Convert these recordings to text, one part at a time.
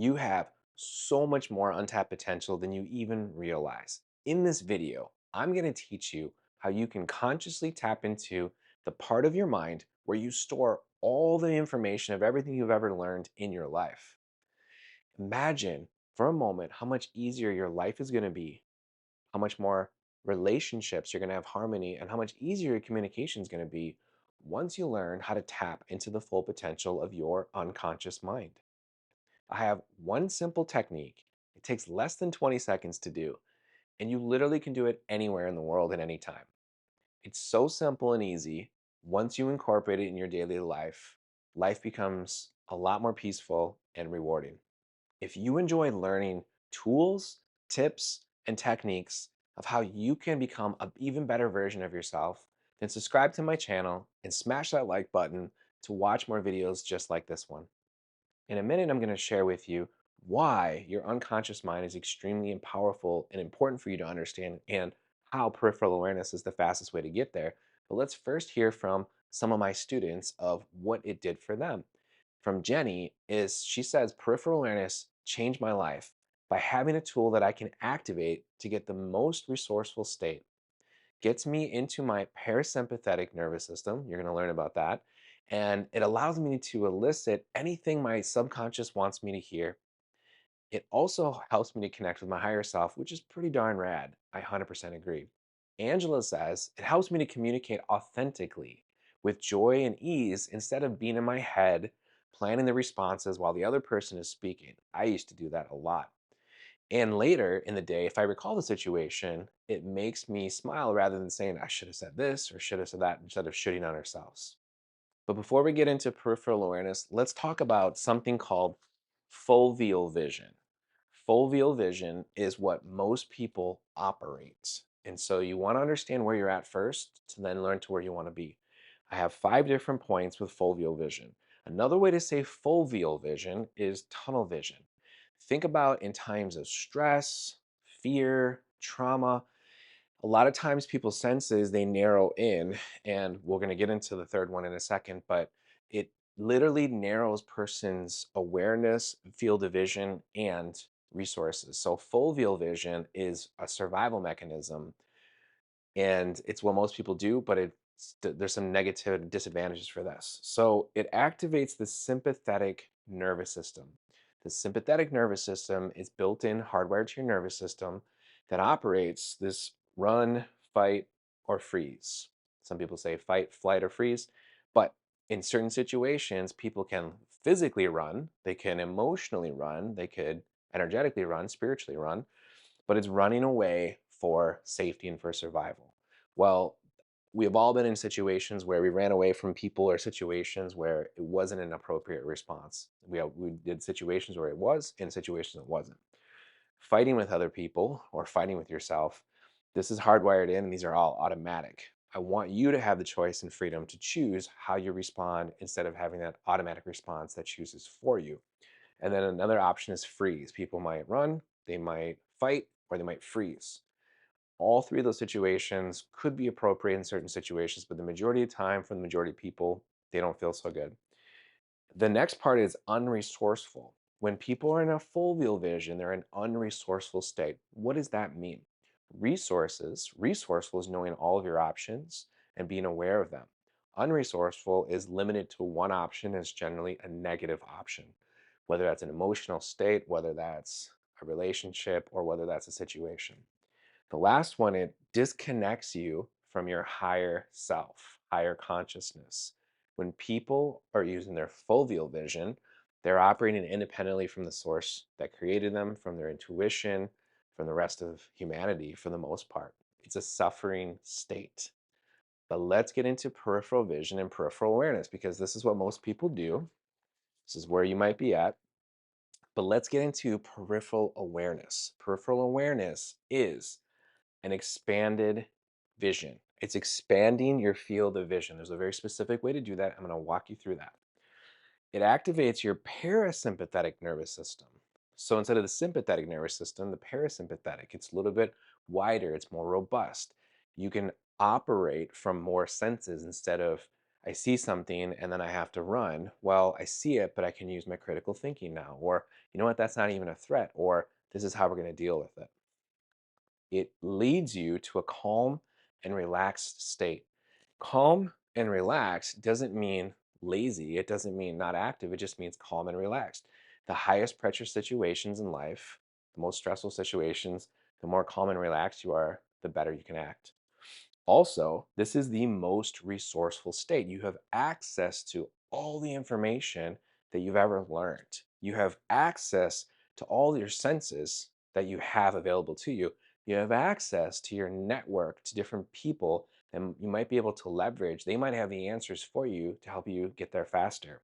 You have so much more untapped potential than you even realize. In this video, I'm going to teach you how you can consciously tap into the part of your mind where you store all the information of everything you've ever learned in your life. Imagine for a moment how much easier your life is going to be, how much more relationships you're going to have harmony, and how much easier your communication is going to be once you learn how to tap into the full potential of your unconscious mind. I have one simple technique. It takes less than 20 seconds to do, and you literally can do it anywhere in the world at any time. It's so simple and easy. Once you incorporate it in your daily life, life becomes a lot more peaceful and rewarding. If you enjoy learning tools, tips, and techniques of how you can become an even better version of yourself, then subscribe to my channel and smash that like button to watch more videos just like this one. In a minute, I'm going to share with you why your unconscious mind is extremely powerful and important for you to understand, and how peripheral awareness is the fastest way to get there. But let's first hear from some of my students of what it did for them. From Jenny is she says peripheral awareness changed my life by having a tool that I can activate to get the most resourceful state. Gets me into my parasympathetic nervous system. You're going to learn about that. And it allows me to elicit anything my subconscious wants me to hear. It also helps me to connect with my higher self, which is pretty darn rad. I 100% agree. Angela says it helps me to communicate authentically with joy and ease instead of being in my head planning the responses while the other person is speaking. I used to do that a lot. And later in the day, if I recall the situation, it makes me smile rather than saying, I should have said this or should have said that, instead of shooting on ourselves. But before we get into peripheral awareness, let's talk about something called foveal vision. Foveal vision is what most people operate. And so you want to understand where you're at first to then learn to where you want to be. I have 5 different points with foveal vision. Another way to say foveal vision is tunnel vision. Think about in times of stress, fear, trauma. A lot of times people's senses they narrow in, and we're going to get into the third one in a second, but it literally narrows person's awareness, field of vision, and resources. So foveal vision is a survival mechanism, and it's what most people do, but there's some negative disadvantages for this. So it activates the sympathetic nervous system. The sympathetic nervous system is built in hardwired to your nervous system that operates this run, fight, or freeze. Some people say fight, flight, or freeze, but in certain situations, people can physically run, they can emotionally run, they could energetically run, spiritually run, but it's running away for safety and for survival. Well, we have all been in situations where we ran away from people or situations where it wasn't an appropriate response. We did situations where it was, and situations it wasn't. Fighting with other people or fighting with yourself, this is hardwired in, and these are all automatic. I want you to have the choice and freedom to choose how you respond instead of having that automatic response that chooses for you. And then another option is freeze. People might run, they might fight, or they might freeze. All three of those situations could be appropriate in certain situations, but the majority of the time, for the majority of people, they don't feel so good. The next part is unresourceful. When people are in a foveal vision, they're in unresourceful state. What does that mean? Resourceful is knowing all of your options and being aware of them. Unresourceful is limited to one option, is generally a negative option, whether that's an emotional state, whether that's a relationship, or whether that's a situation. The last one, it disconnects you from your higher self, higher consciousness. When people are using their foveal vision, they're operating independently from the source that created them, from their intuition, from the rest of humanity for the most part. It's a suffering state. But let's get into peripheral vision and peripheral awareness because this is what most people do. This is where you might be at. But let's get into peripheral awareness. Peripheral awareness is an expanded vision. It's expanding your field of vision. There's a very specific way to do that. I'm going to walk you through that. It activates your parasympathetic nervous system. So instead of the sympathetic nervous system, the parasympathetic, it's a little bit wider, it's more robust. You can operate from more senses instead of I see something and then I have to run. Well, I see it, but I can use my critical thinking now. Or You know what? That's not even a threat, or this is how we're going to deal with it. It leads you to a calm and relaxed state. Calm and relaxed doesn't mean lazy, it doesn't mean not active, it just means calm and relaxed. The highest pressure situations in life, the most stressful situations, the more calm and relaxed you are, the better you can act. Also, this is the most resourceful state. You have access to all the information that you've ever learned. You have access to all your senses that you have available to you. You have access to your network, to different people that you might be able to leverage. They might have the answers for you to help you get there faster.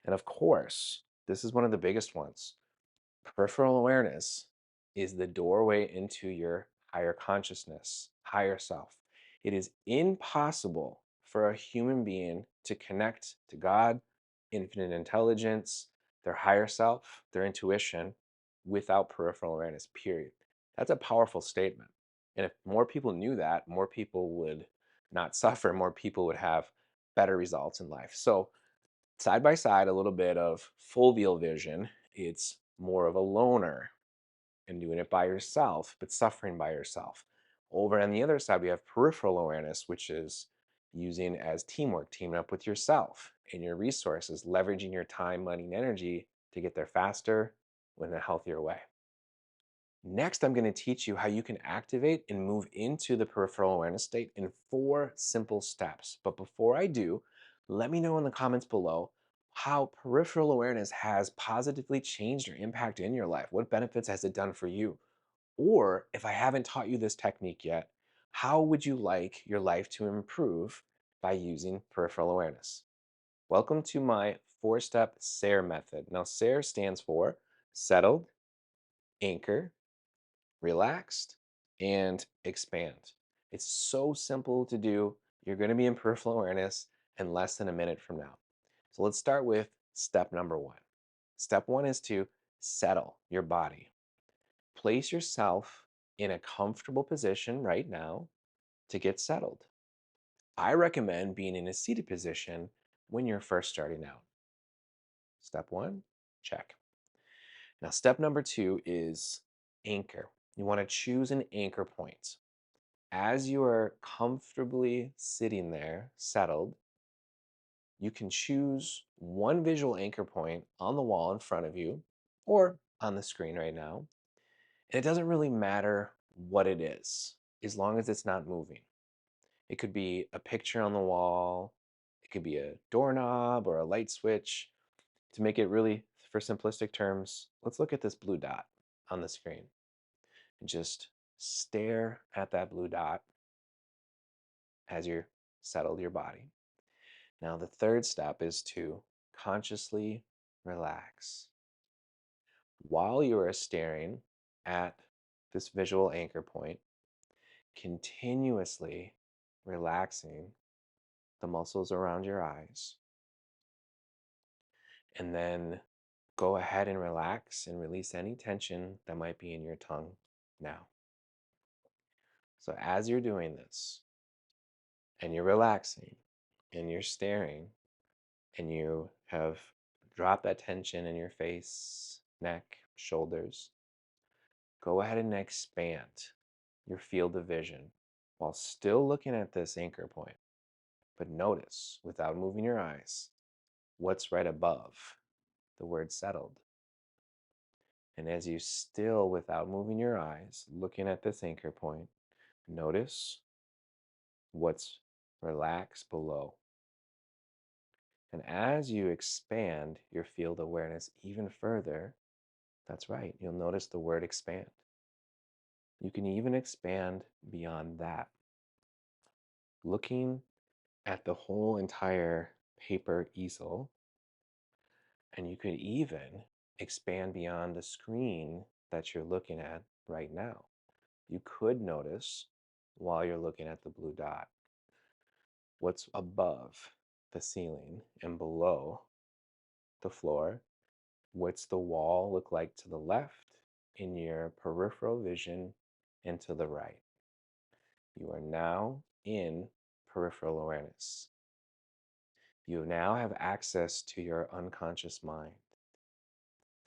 And of course, this is one of the biggest ones. Peripheral awareness is the doorway into your higher consciousness, higher self. It is impossible for a human being to connect to God, infinite intelligence, their higher self, their intuition, without peripheral awareness, period. That's a powerful statement. And if more people knew that, more people would not suffer, more people would have better results in life. So, side by side, a little bit of full field vision. It's more of a loner and doing it by yourself, but suffering by yourself. Over on the other side, we have peripheral awareness, which is using as teamwork, teaming up with yourself and your resources, leveraging your time, money, and energy to get there faster in a healthier way. Next, I'm going to teach you how you can activate and move into the peripheral awareness state in 4 simple steps. But before I do, let me know in the comments below how peripheral awareness has positively changed or impacted in your life. What benefits has it done for you? Or if I haven't taught you this technique yet, how would you like your life to improve by using peripheral awareness? Welcome to my 4 step SARE method. Now, SARE stands for settled, anchor, relaxed, and expand. It's so simple to do. You're going to be in peripheral awareness in less than a minute from now. So let's start with step number 1. Step 1 is to settle your body. Place yourself in a comfortable position right now to get settled. I recommend being in a seated position when you're first starting out. Step 1, check. Now, step number 2 is anchor. You want to choose an anchor point. As you are comfortably sitting there, settled, you can choose one visual anchor point on the wall in front of you or on the screen right now. And it doesn't really matter what it is, as long as it's not moving. It could be a picture on the wall, it could be a doorknob or a light switch. To make it really, for simplistic terms, let's look at this blue dot on the screen and just stare at that blue dot as you're settled your body. Now, the third step is to consciously relax. While you are staring at this visual anchor point, continuously relaxing the muscles around your eyes, and then go ahead and relax and release any tension that might be in your tongue now. So, as you're doing this and you're relaxing and you're staring and you have dropped that tension in your face, neck, shoulders, go ahead and expand your field of vision while still looking at this anchor point. But notice, without moving your eyes, what's right above the word settled. And as you still, without moving your eyes, looking at this anchor point, notice what's relaxed below. And as you expand your field awareness even further, that's right, you'll notice the word expand. You can even expand beyond that, looking at the whole entire paper easel, and you could even expand beyond the screen that you're looking at right now. You could notice while you're looking at the blue dot what's above the ceiling and below the floor. What's the wall look like to the left in your peripheral vision and to the right? You are now in peripheral awareness. You now have access to your unconscious mind.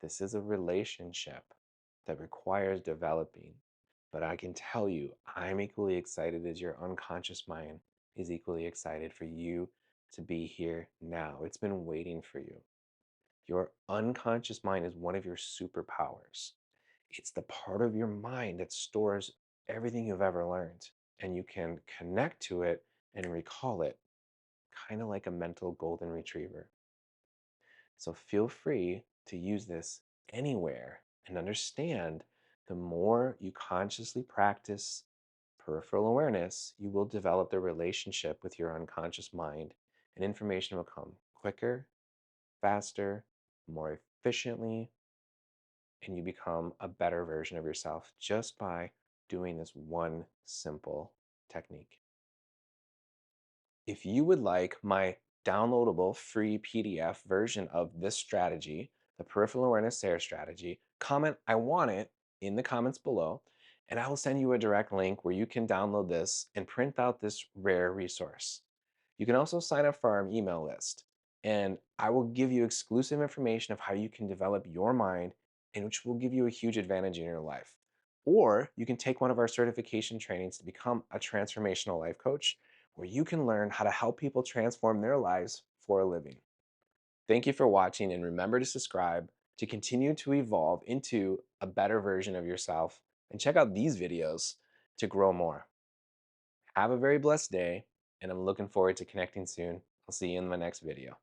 This is a relationship that requires developing. But I can tell you, I'm equally excited as your unconscious mind is equally excited for you to be here now. It's been waiting for you. Your unconscious mind is one of your superpowers. It's the part of your mind that stores everything you've ever learned, and you can connect to it and recall it, kind of like a mental golden retriever. So feel free to use this anywhere and understand the more you consciously practice peripheral awareness, you will develop the relationship with your unconscious mind, and information will come quicker, faster, more efficiently, and you become a better version of yourself just by doing this one simple technique. If you would like my downloadable free PDF version of this strategy, the peripheral awareness SARE strategy, comment I want it in the comments below, and I will send you a direct link where you can download this and print out this rare resource. You can also sign up for our email list, and I will give you exclusive information of how you can develop your mind, and which will give you a huge advantage in your life. Or you can take one of our certification trainings to become a transformational life coach, where you can learn how to help people transform their lives for a living. Thank you for watching, and remember to subscribe to continue to evolve into a better version of yourself, and check out these videos to grow more. Have a very blessed day, and I'm looking forward to connecting soon. I'll see you in my next video.